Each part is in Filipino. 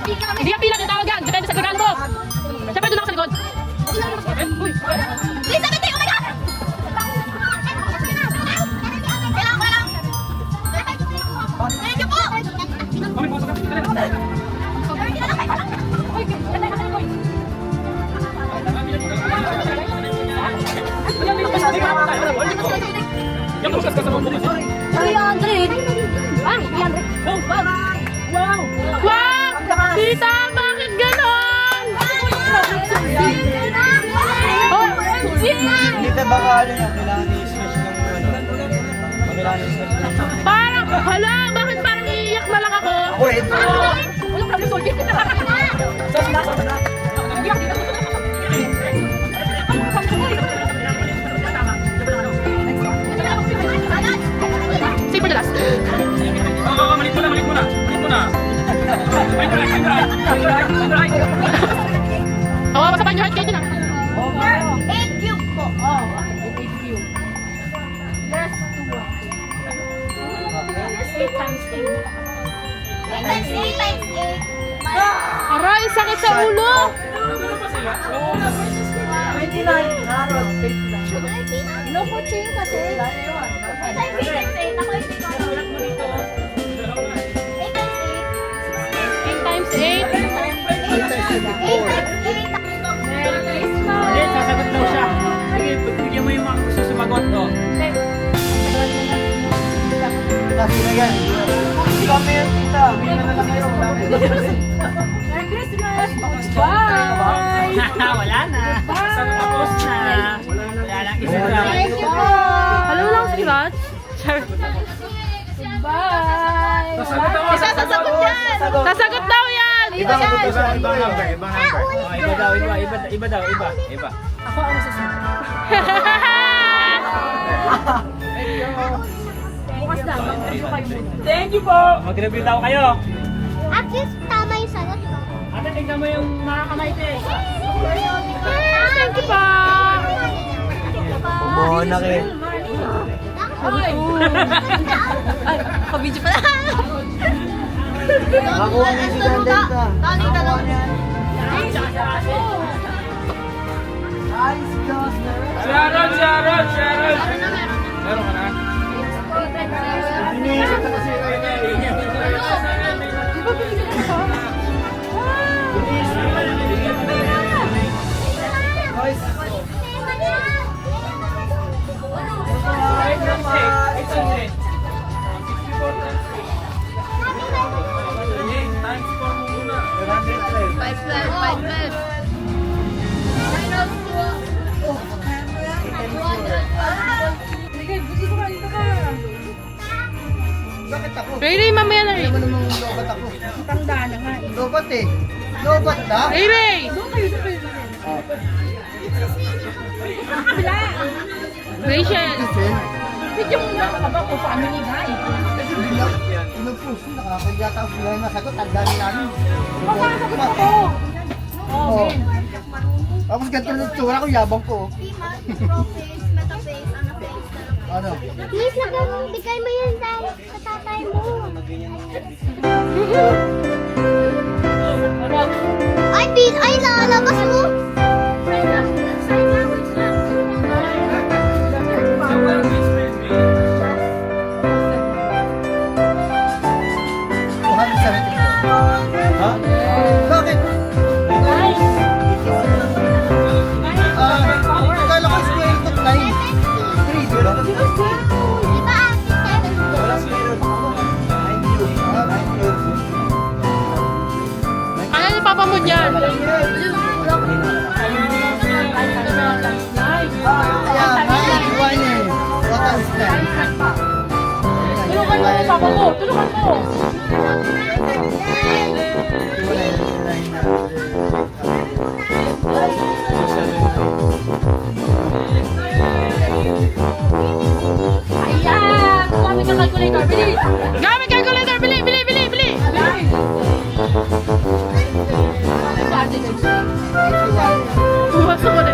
Hindi ka pila, tinatawag yan. Depende sa gagano mo. Siyempre, doon ako sa likod. Please, 70! Oh my God! Kailangan ko lang. Thank you po! Wow! Tita, bakit ganon? Dito baka ano niya, kailangan i-stretch ng ano. Kailangan i-stretch ng Parang, hala, bakit parang iiyak na lang ako? Ako eh. Walang problem solving. Say for the last. Malit mo na. Oo, masapan yung heart kayo na. Thank you po. Times 8. Aray, sakit sa ulo. Inukuching kasi. Times 8. Ako yung Eight times 8. 8 Hindi, sasagot daw siya. Sige, bigyan mo yung mga gusto sumagot. Oh. Kasi na yan. Hindi kami yung tita. Hindi na lang kayo. Merry Christmas! Bye! Wala na. Tapos na. Wala na. Isa lang. Thank you po. Hello lang si Raj. Bye! Isa sasagot yan. Sasagot daw yan! Ibang number. Iba daw. Thank you po. Mag-review daw kayo. At least tama yung sagot ko. Ate, tignan mo yung mga kamay ko eh. Thank you po! Pumuhunan kayo. Ay, pabidyo pa lang! Nakakuha niya si Dandel ka. Sharon! Meron ka na? Iniisip ko kasi. Bakit ako? Ray, mamaya na rin. Ano namang lobat ako? Tanda na nga. Lobat eh. Lobat na? Ray! Rachel! Kasi bigla, inupuso, nakakagya tapos bigla yung masagot, ang dami namin. Masasagot ako! Oo. Tapos ganito yung tsura ko, yabang ko. Proface, metaface, anaface, Ano? please, bigay mo yan dahil sa tatay mo. Ay, lalabas mo. Ha? Bakit? Akala ko square root of 9. 3, di ba? Di ba, ate, 7? Wala square root. Ano ni Papa mo dyan? Kaya, naiiwan eh. What else then? Tulungan mo ni Papa mo! Tulungan mo! Ayan! Gamit ang calculator! Bili! Gamit calculator! Bili! Bili! Bili! Bili! Bukas ako na.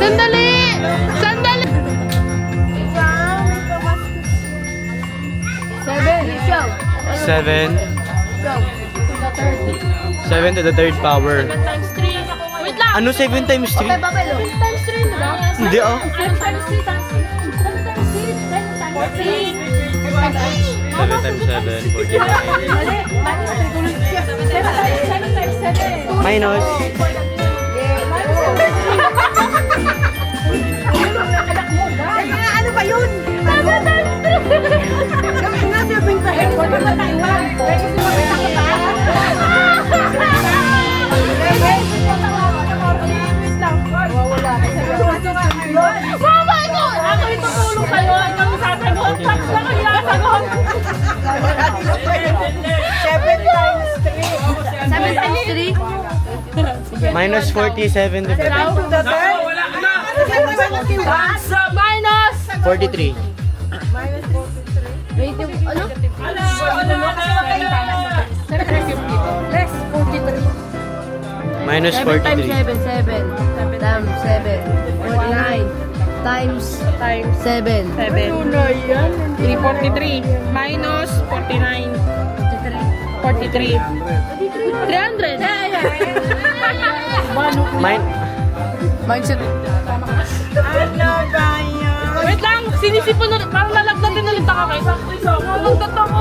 Sandali! Sandali! 7. 7 to the third power. Times 3. Wait lang! Ano 7 times 3? Times 3 na ba? Hindi ah. Times 3 times 7 times 7, 49. Minus. Ano ba yun? Nasa pintahin ko na mataiwan. Mama, ito! Ako yung tutulong sa'yo. Ikaw yung sasagot. Tapos ako yung sasagot. 7 times 3? Minus 47 to the Minus! 43. Ano? Minus 7 times 43. 7, 7 times 7, 49 times 7. 343 minus 49. 43. 300. Min Mindset. Wait lang, sinisipon na, parang nalagdatin ulit ako kay nalagdat ako.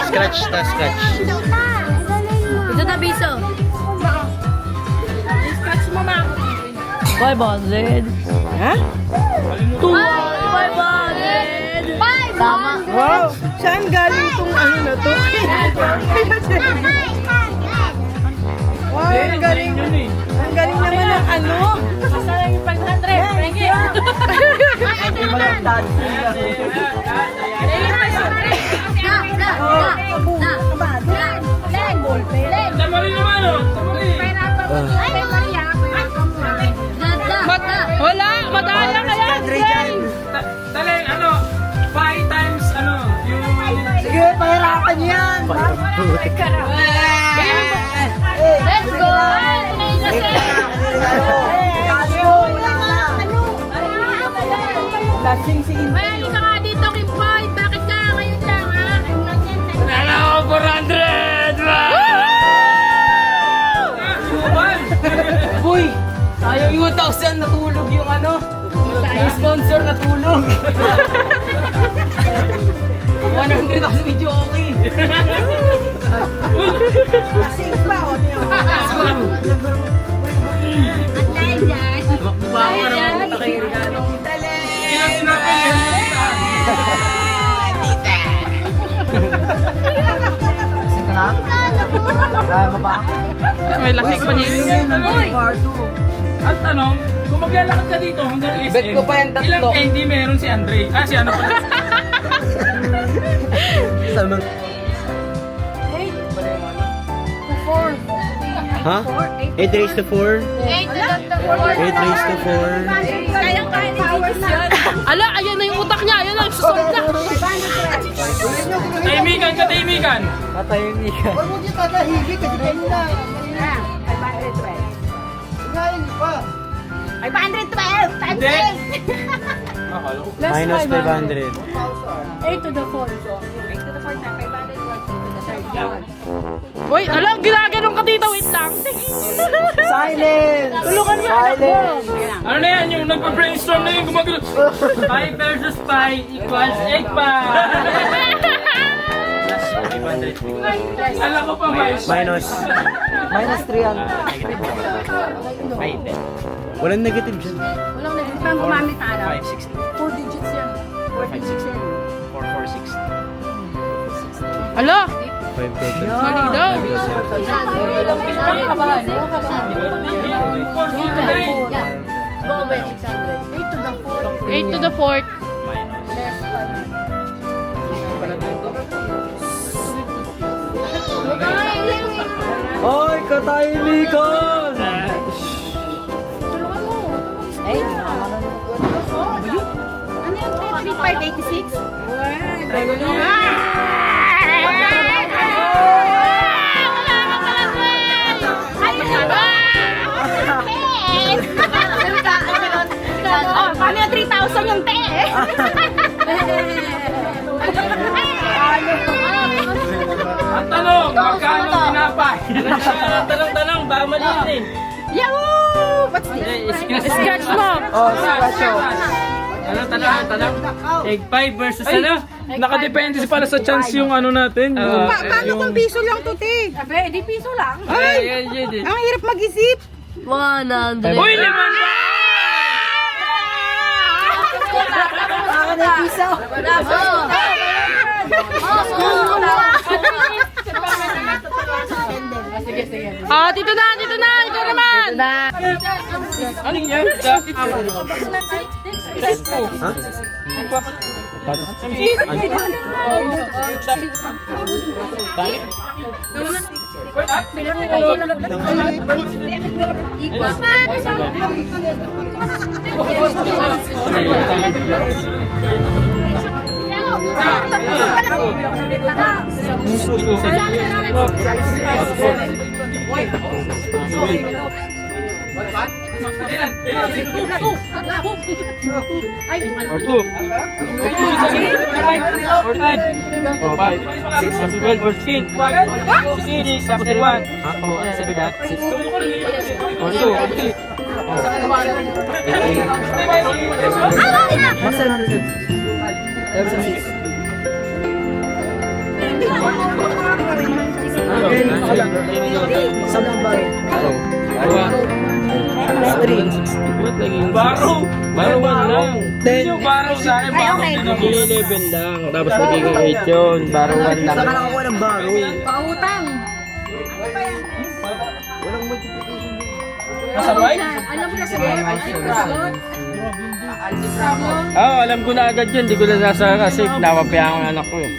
scratch ta scratch. Ito na biso. Scratch mo ma. 500. Ha? 500. Tama. Wow! Saan galing tong ano na to? Wow, ang galing. Ang galing naman ng ano. Sasala yung 500. Thank you. Wala, madala kaya. Sige, pahirapan yan. Let's go! Lasing si Inday. Ay, halika nga dito, Kim Boy. Bakit ka ngayon lang, ha? Nanalo ko 400! Boy, sayang yung 1,000 natulog yung ano. Yung sponsor natulog. 100 ako medyo okay. Lasing pa, o. Bawa naman na kayo regalo. Lasing ka na? Kaya mo ba? May lasing pa niya. At tanong, kung maglalakad ka dito hanggang SM, Bet ko pa yan tatlo. ilang candy meron si Andre? Si ano pala? Ha? 8 raised to 4? 8 to 8 raised to 4? Kaya-kaya ni Jesus yan. Ala, ayan na yung utak niya. Ayan na, susot na. Tahimikan ka, tahimikan! Katahimik ka. Huwag mo dito tatahimik kasi kayo na. Ngayon pa. 512 times Hindi. 8. Minus 500. 8 to the 4. 8 to the 4 times 500 was 8 to the 3rd. Uy, ala, ginaganon ka dito. Wait lang. Silence! Tulungan mo anak mo. Ano na yan? Yung nagpa-brainstorm na yung gumagano. 5 versus 5 equals 8 pa! Alam ko pa ba? Minus. Minus 300. Walang negative dyan. Walang naging Pang gumamit na araw. 560. 4 digits yan. 4460. Ala, 5 total. mali daw. Kabahan. 8 to the 4th. Ay, katahimikan! Ano yung 33586? Paano yung 3,000 yung te? Ang tanong, magkano tinapay? Tanong, baka mali yun eh. Yahoo! What's this? Scratch mo. Oh, scratch mo. Ano, tanong? Egg pie versus ano? Nakadepende si pala sa chance yung ano natin. Paano kung piso lang to, te? Abe, di piso lang. Ay, Ang hirap mag-isip. 100. Uy, naman ba? Ako na yung piso. Ah, dito na, dito na, ito naman. Ano yan? Baro! Baro lang! Yung baro sa akin, baro din ako. 11 lang, tapos magiging 8 yun. Baro 1 lang. Saka nakakuha ng baro. Pautang. Masabay? Alam mo na sa algebra. Oo, alam ko na agad yun. Hindi ko na nasa kasi napapayan ang anak ko eh.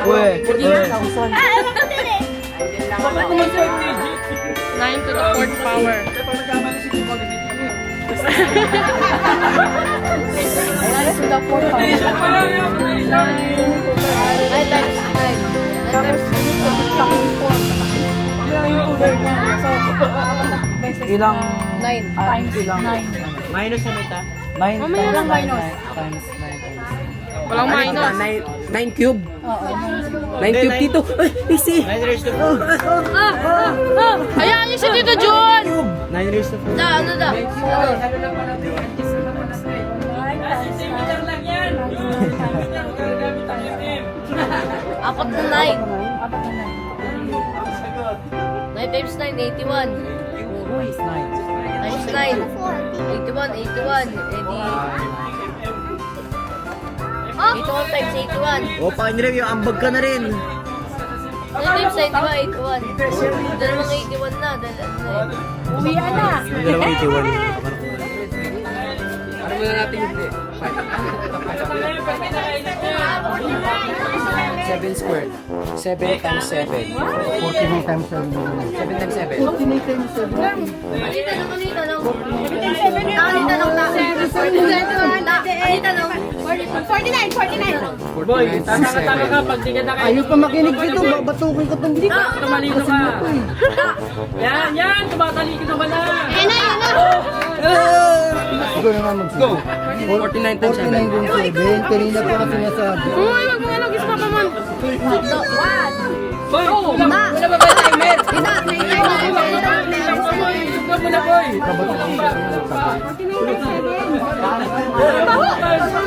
Uwe. 9 to the 4th power. Ayan, sila 4 pounds. Ay, times 9. Times 2, Ilang 9. times ilang? Minus na mita. 9 Mamaya lang minus. times 9. Walang minus. 9 cube. Oo, 9 cube dito. Ay, easy. 9 raised to 4. Ayan, yung si Tito John! 9 raised to 4. Ano da? Apat na 9. 9 times 9, 81. Times 9. 81, 81. Edi... 81 times 81. O, pakinirem, yung ambag ka na rin. 9 times 81, 81. Dalawang 81 na. uwian na. Dalawang 81. Ano muna natin yung 7 squared. 7 times 7. 49 times 7. 7 times 7. 49 times 7. Anita lang, Anita lang. Anita lang na. Anita lang. 49. Boy, tanga-tanga ka pag di ka na kayo. Ayaw pa makinig dito, babatukin ko itong dito. Tumalino ka. Yan, tumatalino ka na. Siguro naman mag-go. 49 times 7. 49 din 7. Kanina pa kasi sinasabi. Uy, wag mo nga lang pa man. Boy, wala ba ba timer? Ito muna, boy.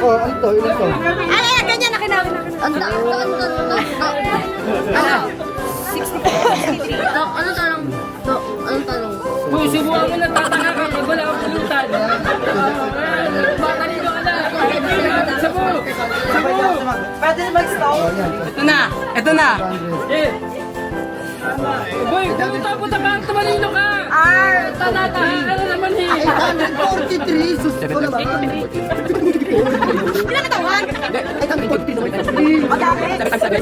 Oh, ano to? Ilan to? Ano tanong? Anong tanong? Boy, subukan mo na tatanga ka pag wala kang pulutan. Tumatalino ka na. Sabu! Pwede na mag-stop. Ito na. Eh. Boy, punta ka, tumalino ka. Tanatahan ka na naman eh. 43. Sus ko na ba? Ay, kami 43 naman. 7 times 7.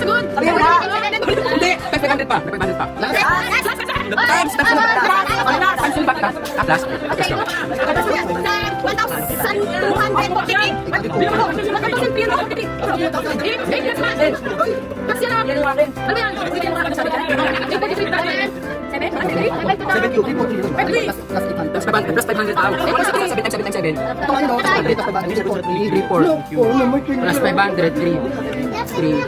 Hindi, 500 pa. 500 pa. Times yung back. Last. Plus 500 pa. Wala sa 7 times 7 times 7. Ito ano? 3, 4. Oo naman. Plus 500, 3. 3.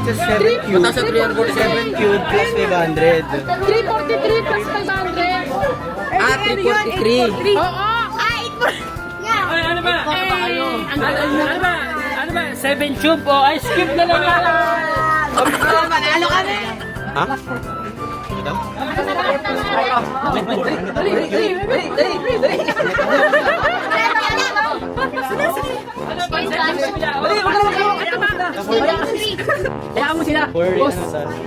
1,347 cube plus 500. 343 plus 500. Ah, 343. Ay, ano ba? Ano ba? 7 tube o ice cube na lang yan. Manalo kami. Ha? Kaya mo sila. Boss.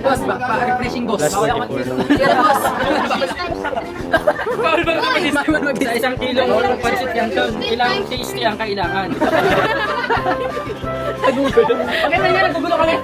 Boss, pa-refreshing boss. Bawal ako. Bawal ba kami sa isang kilong pansit yan to? Ilang tasty ang kailangan. Okay, may nagugulo kami.